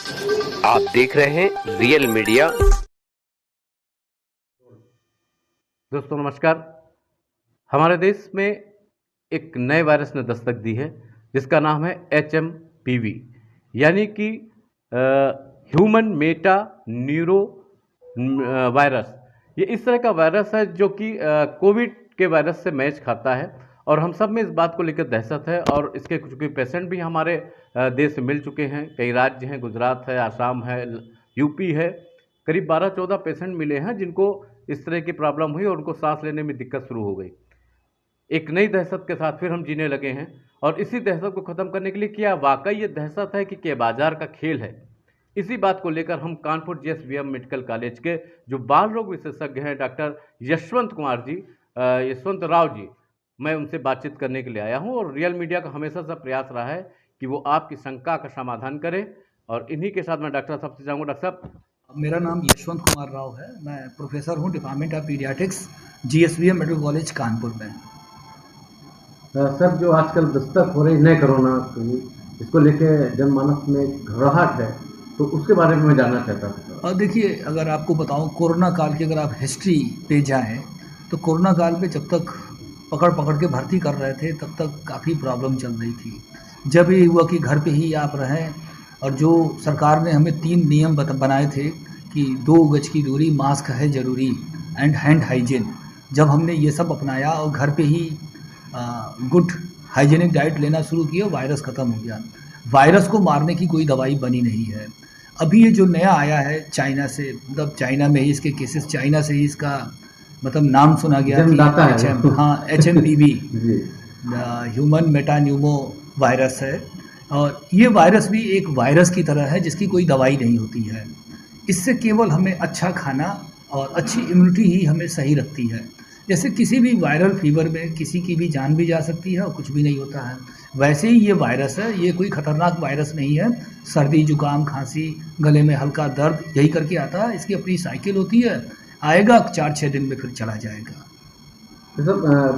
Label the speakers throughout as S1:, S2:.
S1: आप देख रहे हैं रियल मीडिया।
S2: दोस्तों नमस्कार। हमारे देश में एक नए वायरस ने दस्तक दी है जिसका नाम है HMPV, यानी कि ह्यूमन मेटा न्यूरो वायरस। ये इस तरह का वायरस है जो कि कोविड के वायरस से मैच खाता है और हम सब में इस बात को लेकर दहशत है। और इसके चूँकि पेशेंट भी हमारे देश में मिल चुके हैं, कई राज्य हैं, गुजरात है, आसाम है, यूपी है, करीब 12-14 पेशेंट मिले हैं जिनको इस तरह की प्रॉब्लम हुई और उनको सांस लेने में दिक्कत शुरू हो गई। एक नई दहशत के साथ फिर हम जीने लगे हैं और इसी दहशत को ख़त्म करने के लिए क्या वाकई ये दहशत है कि बाजार का खेल है, इसी बात को लेकर हम कानपुर JSVM मेडिकल कॉलेज के जो बाल रोग विशेषज्ञ हैं डॉक्टर यशवंत कुमार जी, यशवंत राव जी, मैं उनसे बातचीत करने के लिए आया हूं। और रियल मीडिया का हमेशा से प्रयास रहा है कि वो आपकी शंका का समाधान करे। और इन्हीं के साथ मैं डॉक्टर साहब से चाहूँगा, डॉक्टर साहब।
S3: मेरा नाम यशवंत कुमार राव है। मैं प्रोफेसर हूँ department of paediatrics JSVM medical college Kanpur में।
S2: सर, जो आजकल दस्तक हो रही नए कोरोना की, इसको लेके जनमानस में घबराहट है, तो उसके बारे में मैं जानना चाहता था।
S3: और देखिए, अगर आपको बताऊँ कोरोना काल की अगर आप हिस्ट्री पे जाएँ तो कोरोना काल पे जब तक पकड़ के भर्ती कर रहे थे तब तक काफ़ी प्रॉब्लम चल रही थी। जब ये हुआ कि घर पे ही आप रहें, और जो सरकार ने हमें 3 नियम बनाए थे कि 2 गज की दूरी, मास्क है ज़रूरी एंड हैंड हाइजीन, जब हमने ये सब अपनाया और घर पे ही गुड हाइजीनिक डाइट लेना शुरू किया, वायरस ख़त्म हो गया। वायरस को मारने की कोई दवाई बनी नहीं है। अभी ये जो नया आया है चाइना से, मतलब चाइना में ही इसके केसेस, चाइना से ही इसका मतलब नाम सुना गया कि HMPV ह्यूमन मेटान्यूमो वायरस है। और ये वायरस भी एक वायरस की तरह है जिसकी कोई दवाई नहीं होती है। इससे केवल हमें अच्छा खाना और अच्छी इम्यूनिटी ही हमें सही रखती है। जैसे किसी भी वायरल फीवर में किसी की भी जान भी जा सकती है और कुछ भी नहीं होता है, वैसे ही ये वायरस है। ये कोई ख़तरनाक वायरस नहीं है। सर्दी, जुकाम, खांसी, गले में हल्का दर्द, यही करके आता है। इसकी अपनी साइकिल होती है, आएगा 4-6 दिन में फिर चला जाएगा।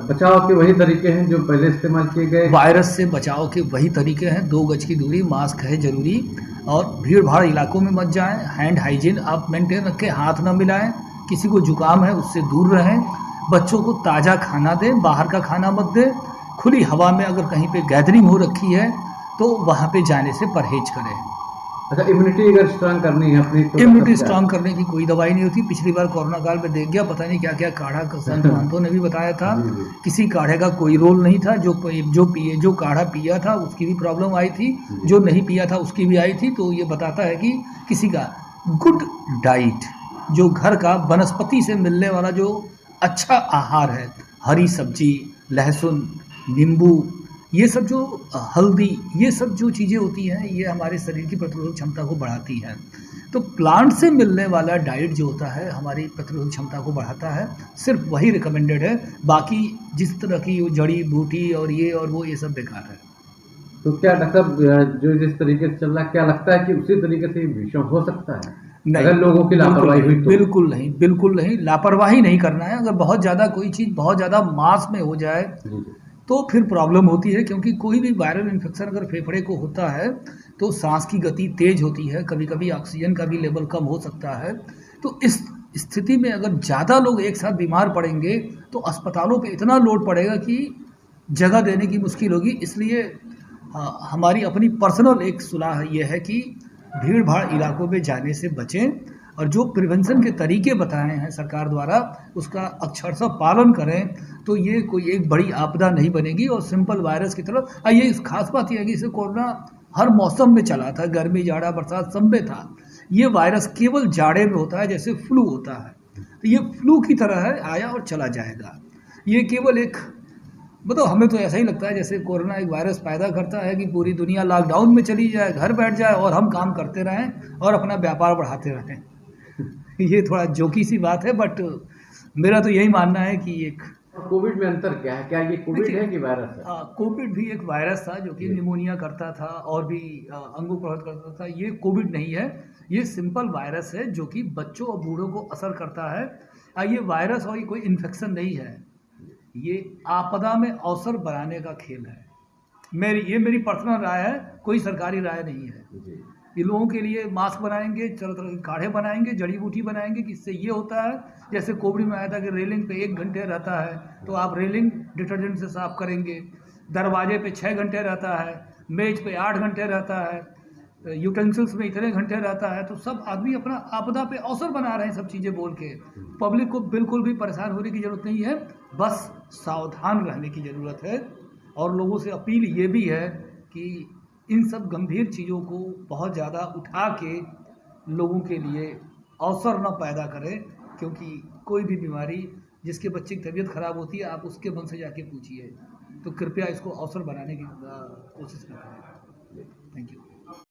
S2: बचाव के वही तरीके हैं जो पहले इस्तेमाल किए गए।
S3: वायरस से बचाव के वही तरीके हैं, 2 गज की दूरी, मास्क है ज़रूरी, और भीड़ भाड़ इलाकों में मत जाएं। हैंड हाइजीन आप मेंटेन रखें, हाथ ना मिलाएं, किसी को जुकाम है उससे दूर रहें, बच्चों को ताज़ा खाना दें, बाहर का खाना मत दें। खुली हवा में अगर कहीं पे गैदरिंग हो रखी है तो वहाँ पे जाने से परहेज करें।
S2: अच्छा, इम्यूनिटी अगर स्ट्रांग करनी है अपनी, तो
S3: इम्यूनिटी स्ट्रांग करने की कोई दवाई नहीं होती। पिछली बार कोरोना काल में देख गया, पता नहीं क्या क्या काढ़ा संत महंतों ने भी बताया था। किसी काढ़े का कोई रोल नहीं था। जो काढ़ा पिया था उसकी भी प्रॉब्लम आई थी, जो नहीं पिया था उसकी भी आई थी। तो ये बताता है कि किसी का गुड डाइट, जो घर का वनस्पति से मिलने वाला जो अच्छा आहार है, हरी सब्जी, लहसुन, नींबू, ये सब जो हल्दी, ये सब जो चीज़ें होती हैं, ये हमारे शरीर की प्रतिरोधक क्षमता को बढ़ाती हैं। तो प्लांट से मिलने वाला डाइट जो होता है हमारी प्रतिरोधक क्षमता को बढ़ाता है, सिर्फ वही रिकमेंडेड है। बाकी जिस तरह की जड़ी बूटी और ये और वो, ये सब बेकार है।
S2: तो क्या डॉक्टर साहब, जो जिस तरीके से चल रहा है, क्या लगता है कि उसी तरीके से भीषण हो सकता है?
S3: नहीं,
S2: अगर लोगों की लापरवाही हुई तो?
S3: बिल्कुल नहीं, लापरवाही नहीं करना है। अगर बहुत ज़्यादा कोई चीज़ बहुत ज़्यादा मास में हो जाए तो फिर प्रॉब्लम होती है, क्योंकि कोई भी वायरल इन्फेक्शन अगर फेफड़े को होता है तो सांस की गति तेज होती है, कभी कभी ऑक्सीजन का भी लेवल कम हो सकता है। तो इस स्थिति में अगर ज़्यादा लोग एक साथ बीमार पड़ेंगे तो अस्पतालों पे इतना लोड पड़ेगा कि जगह देने की मुश्किल होगी। इसलिए हमारी अपनी पर्सनल एक सलाह ये है कि भीड़ भाड़ इलाकों में जाने से बचें, और जो प्रिवेंशन के तरीके बताए हैं सरकार द्वारा उसका अक्षरशः पालन करें, तो ये कोई एक बड़ी आपदा नहीं बनेगी। और सिंपल वायरस की तरफ ये खास बात यह है कि इसे कोरोना हर मौसम में चला था, गर्मी, जाड़ा, बरसात सब में था। ये वायरस केवल जाड़े में होता है, जैसे फ्लू होता है, तो ये फ्लू की तरह है, आया और चला जाएगा। ये केवल एक, मतलब हमें तो ऐसा ही लगता है जैसे कोरोना एक वायरस पैदा करता है कि पूरी दुनिया लॉकडाउन में चली जाए, घर बैठ जाए और हम काम करते रहें और अपना व्यापार बढ़ाते रहें। ये थोड़ा जोकी सी बात है, बट मेरा तो यही मानना है कि एक
S2: कोविड में अंतर क्या है? क्या ये कोविड है कि वायरस है?
S3: कोविड भी एक वायरस था जो कि निमोनिया करता था और भी अंगों को प्रभावित करता था। ये कोविड नहीं है, ये सिंपल वायरस है जो कि बच्चों और बूढ़ों को असर करता है। ये वायरस और ये कोई इन्फेक्शन नहीं है, ये आपदा में अवसर बनाने का खेल है। ये मेरी पर्सनल राय है, कोई सरकारी राय नहीं है। ये लोगों के लिए मास्क बनाएंगे, तरह तरह के काढ़े बनाएंगे, जड़ी बूटी बनाएंगे कि इससे ये होता है, जैसे कोविड में आया था कि रेलिंग पे 1 घंटे रहता है तो आप रेलिंग डिटर्जेंट से साफ करेंगे, दरवाजे पे 6 घंटे रहता है, मेज पे 8 घंटे रहता है, यूटेंसिल्स में इतने घंटे रहता है। तो सब आदमी अपना आपदा पे अवसर बना रहे हैं सब चीज़ें बोल के। पब्लिक को बिल्कुल भी परेशान होने की ज़रूरत नहीं है, बस सावधान रहने की ज़रूरत है। और लोगों से अपील ये भी है कि इन सब गंभीर चीज़ों को बहुत ज़्यादा उठा के लोगों के लिए अवसर न पैदा करें, क्योंकि कोई भी बीमारी जिसके बच्चे की तबीयत ख़राब होती है आप उसके मन से जाके पूछिए। तो कृपया इसको अवसर बनाने की कोशिश न करें। Thank you.